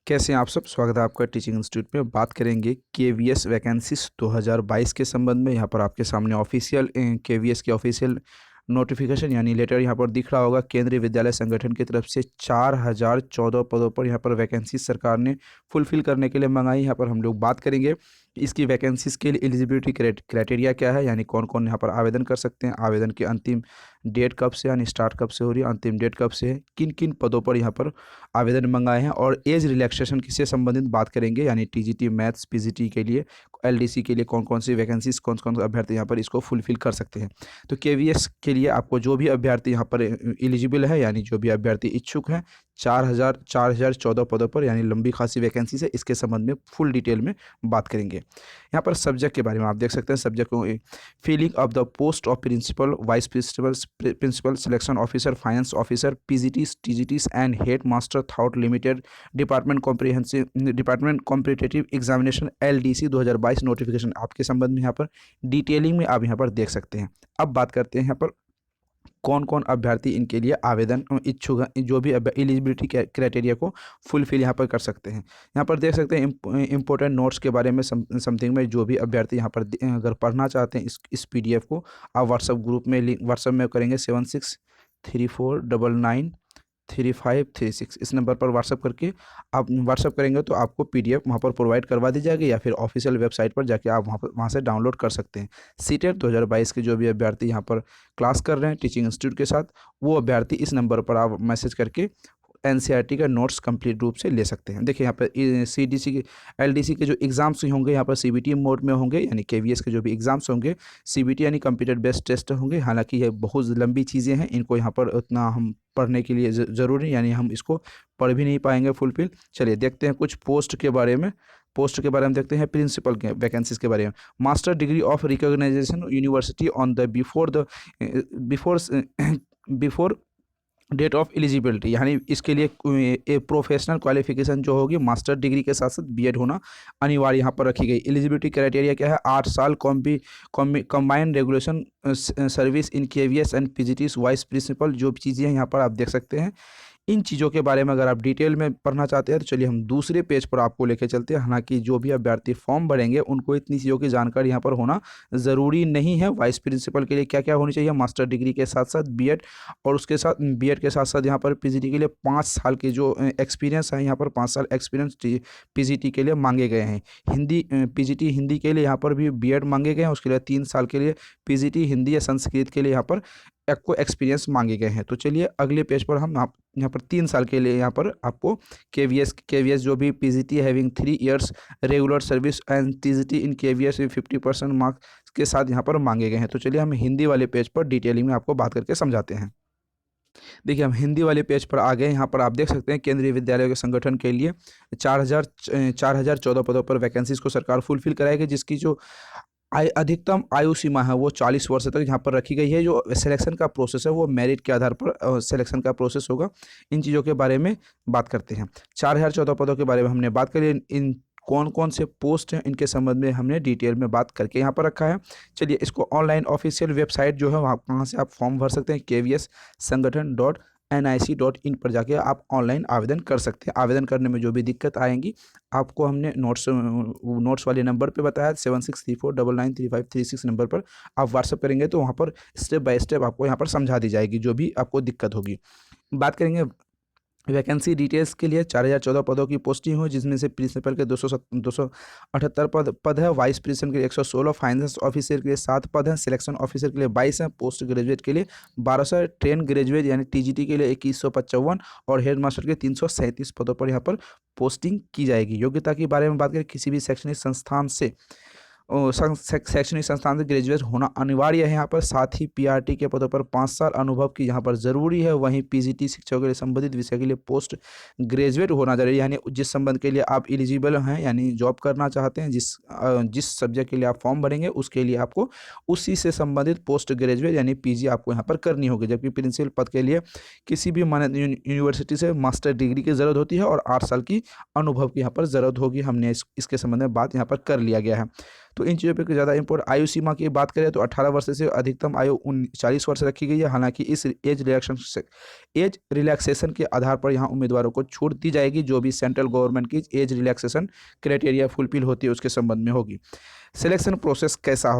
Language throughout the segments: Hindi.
कैसे हैं आप सब। स्वागत है आपका टीचिंग इंस्टीट्यूट में। बात करेंगे केवीएस वैकेंसीज 2022 के संबंध में। यहाँ पर आपके सामने ऑफिशियल केवीएस की ऑफिशियल नोटिफिकेशन यानी लेटर यहाँ पर दिख रहा होगा। केंद्रीय विद्यालय संगठन की तरफ से 4014 पदों पर यहाँ पर वैकेंसीज सरकार ने फुलफिल करने के लिए मंगाई। यहाँ पर हम लोग बात करेंगे इसकी वैकेंसीज के लिए एलिजिबिलिटी क्राइटेरिया क्या है, यानी कौन कौन यहाँ पर आवेदन कर सकते हैं, आवेदन की अंतिम डेट कब से यानी स्टार्ट कब से हो रही है, अंतिम डेट कब से है, किन किन पदों पर यहाँ पर आवेदन मंगाए हैं, और एज रिलैक्सेशन किससे संबंधित बात करेंगे, यानी टीजीटी मैथ्स पीजीटी के लिए एलडीसी के लिए कौन कौन सी वैकेंसीज कौन कौन से अभ्यर्थी यहाँ पर इसको फुलफिल कर सकते हैं। तो केवीएस के लिए आपको जो भी अभ्यर्थी यहाँ पर एलिजिबल है यानी जो भी अभ्यर्थी इच्छुक हैं 4014 पदों पर यानी लंबी खासी वैकेंसी से इसके संबंध में फुल डिटेल में बात करेंगे। यहाँ पर सब्जेक्ट के बारे में आप देख सकते हैं। सब्जेक्ट को filling of the post of principal, vice principal, selection officer, finance officer, PGTs, TGTs and head master thought limited, department competitive examination LDC 2022 notification आपके संबंध में यहाँ पर डिटेलिंग में आप यहाँ पर देख सकते हैं। अब बात करते हैं यहाँ पर कौन कौन अभ्यर्थी इनके लिए आवेदन इच्छुक हैं, जो भी एलिजिबिलिटी क्राइटेरिया को फुलफिल यहाँ पर कर सकते हैं। यहाँ पर देख सकते हैं इंपॉर्टेंट नोट्स के बारे में समथिंग में जो भी अभ्यर्थी यहाँ पर अगर पढ़ना चाहते हैं इस पीडीएफ को आप व्हाट्सएप ग्रुप में व्हाट्सएप में करेंगे 7634993536 इस नंबर पर व्हाट्सएप करके आप व्हाट्सएप करेंगे तो आपको पीडीएफ वहाँ पर प्रोवाइड करवा दी जाएगी, या फिर ऑफिशियल वेबसाइट पर जाके आप वहाँ से डाउनलोड कर सकते हैं। सीटेट 2022 के जो भी अभ्यर्थी यहाँ पर क्लास कर रहे हैं टीचिंग इंस्टीट्यूट के साथ, वो अभ्यर्थी इस नंबर पर आप मैसेज करके एनसीईआरटी का नोट्स कंप्लीट रूप से ले सकते हैं। देखिए यहाँ पर सीडीसी के एलडीसी के जो एग्जाम्स होंगे यहाँ पर सीबीटी मोड में होंगे, यानी केवीएस के जो भी एग्जाम्स होंगे सीबीटी यानी कंप्यूटर बेस्ड टेस्ट होंगे। हालांकि ये बहुत लंबी चीज़ें हैं, इनको यहाँ पर उतना हम पढ़ने के लिए ज़रूरी यानी हम इसको पढ़ भी नहीं पाएंगे फुलफिल। चलिए देखते हैं कुछ पोस्ट के बारे में। पोस्ट के बारे में देखते हैं प्रिंसिपल के वैकेंसीज के बारे में। Master degree of recognisation university on the before date of eligibility, यानी इसके लिए प्रोफेशनल क्वालिफिकेशन जो होगी मास्टर डिग्री के साथ साथ बीएड होना अनिवार्य यहाँ पर रखी गई। एलिजिबिलिटी क्राइटेरिया क्या है? 8 साल combined regulation service in KVS and PGTs vice principal, जो चीज़ें हैं यहाँ पर आप देख सकते हैं। इन चीज़ों के बारे में अगर आप डिटेल में पढ़ना चाहते हैं तो चलिए हम दूसरे पेज पर आपको लेकर चलते हैं। हालांकि जो भी अभ्यर्थी फॉर्म भरेंगे उनको इतनी चीज़ों की जानकारी यहाँ पर होना ज़रूरी नहीं है। वाइस प्रिंसिपल के लिए क्या क्या होनी चाहिए? मास्टर डिग्री के साथ साथ बीएड, और उसके साथ बीएड के साथ साथ यहाँ पर पीजीटी के लिए 5 साल के जो एक्सपीरियंस है, यहाँ पर 5 साल एक्सपीरियंस पीजीटी के लिए मांगे गए हैं। हिंदी पीजीटी हिंदी के लिए यहाँ पर भी बीएड मांगे गए हैं, उसके लिए 3 साल के लिए पीजीटी हिंदी या संस्कृत के लिए यहाँ पर आपको एक्सपीरियंस मांगे गए हैं। तो चलिए अगले पेज पर हम आप यहाँ पर 3 साल के लिए यहाँ पर आपको केवीएस जो भी PGT having 3 years regular service and TGT in KVS 50% marks के साथ यहाँ पर मांगे गए हैं। तो चलिए हम हिंदी वाले पेज पर डिटेलिंग में आपको बात करके समझाते हैं। देखिए हम हिंदी वाले पेज पर आ गए। यहाँ पर आप देख सकते हैं केंद्रीय विद्यालयों के संगठन के लिए 4014 पदों पर वैकेंसीज को सरकार फुलफिल कराएगी, जिसकी जो अधिकतम आयु सीमा है वो 40 वर्ष तक यहाँ पर रखी गई है। जो सिलेक्शन का प्रोसेस है वो मेरिट के आधार पर सिलेक्शन का प्रोसेस होगा। इन चीज़ों के बारे में बात करते हैं। 4014 पदों के बारे में हमने बात करी। इन कौन कौन से पोस्ट हैं इनके संबंध में हमने डिटेल में बात करके यहाँ पर रखा है। चलिए इसको ऑनलाइन ऑफिशियल वेबसाइट जो है वहाँ से आप फॉर्म भर सकते हैं। KVS संगठन.nic.in पर जाके आप ऑनलाइन आवेदन कर सकते हैं। आवेदन करने में जो भी दिक्कत आएंगी आपको हमने नोट्स वाले नंबर पे बताया 7634993536 नंबर पर आप व्हाट्सअप करेंगे तो वहाँ पर स्टेप बाय स्टेप आपको यहाँ पर समझा दी जाएगी जो भी आपको दिक्कत होगी। बात करेंगे वैकेंसी डिटेल्स के लिए। 4014 पदों की पोस्टिंग हो, जिसमें से प्रिंसिपल के 278 पद है, वाइस प्रिंसिपल के लिए 116, फाइनेंस ऑफिसर के लिए 7 पद हैं, सिलेक्शन ऑफिसर के लिए 22 हैं, पोस्ट ग्रेजुएट के लिए 1200, ट्रेन ग्रेजुएट यानी टीजीटी के लिए 2155 और हेड मास्टर के 337 पदों पर यहाँ पर पोस्टिंग की जाएगी। योग्यता के बारे में बात करें, किसी भी शैक्षणिक संस्थान से शैक्षणिक संस्थान से ग्रेजुएट होना अनिवार्य है यहाँ पर। साथ ही पीआरटी के पदों पर 5 साल अनुभव की यहाँ पर ज़रूरी है। वहीं पीजीटी शिक्षकों के लिए संबंधित विषय के लिए पोस्ट ग्रेजुएट होना जरूरी है, यानी जिस संबंध के लिए आप एलिजिबल हैं यानी जॉब करना चाहते हैं, जिस सब्जेक्ट के लिए आप फॉर्म भरेंगे उसके लिए आपको उसी से संबंधित पोस्ट ग्रेजुएट यानी पीजी आपको यहाँ पर करनी होगी। जबकि प्रिंसिपल पद के लिए किसी भी मान्यता यूनिवर्सिटी से मास्टर डिग्री की ज़रूरत होती है और 8 साल की अनुभव की यहाँ पर ज़रूरत होगी। हमने इसके संबंध में बात यहाँ पर कर लिया गया है। तो इन चीज़ों पर ज़्यादा इंपॉर्टेंट। आयु सीमा की बात करें तो 18 वर्ष से अधिकतम आयु 40 वर्ष रखी गई है। हालांकि इस एज रिलैक्सेशन के आधार पर यहाँ उम्मीदवारों को छूट दी जाएगी, जो भी सेंट्रल गवर्नमेंट की एज रिलैक्सेशन क्राइटेरिया फुलफिल होती है उसके संबंध में होगी। सिलेक्शन प्रोसेस कैसा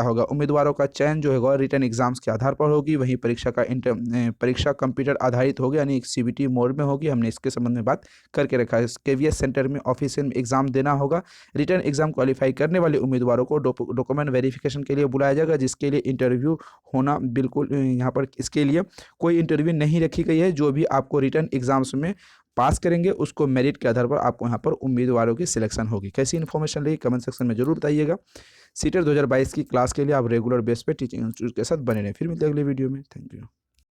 होगा? उम्मीदवारों का चयन जो होगा रिटन एग्जाम्स के आधार पर होगी। वहीं परीक्षा कंप्यूटर आधारित होगी, यानी सीबीटी मोड में होगी। हमने इसके संबंध में बात करके रखा है। केवीएस सेंटर में ऑफिशियल एग्जाम देना होगा। रिटन एग्जाम क्वालिफाई करने वाले उम्मीदवारों को डॉक्यूमेंट वेरिफिकेशन के लिए बुलाया जाएगा, जिसके लिए इंटरव्यू होना बिल्कुल यहाँ पर इसके लिए कोई इंटरव्यू नहीं रखी गई है। जो भी आपको रिटन एग्जाम्स में पास करेंगे उसको मेरिट के आधार पर आपको यहाँ पर उम्मीदवारों की सिलेक्शन होगी। कैसी इन्फॉर्मेशन लगी कमेंट सेक्शन में जरूर बताइएगा। सीटेट 2022 की क्लास के लिए आप रेगुलर बेस पे टीचिंग इंस्टीट्यूट के साथ बने रहें। फिर मिलते हैं अगले वीडियो में। Thank you.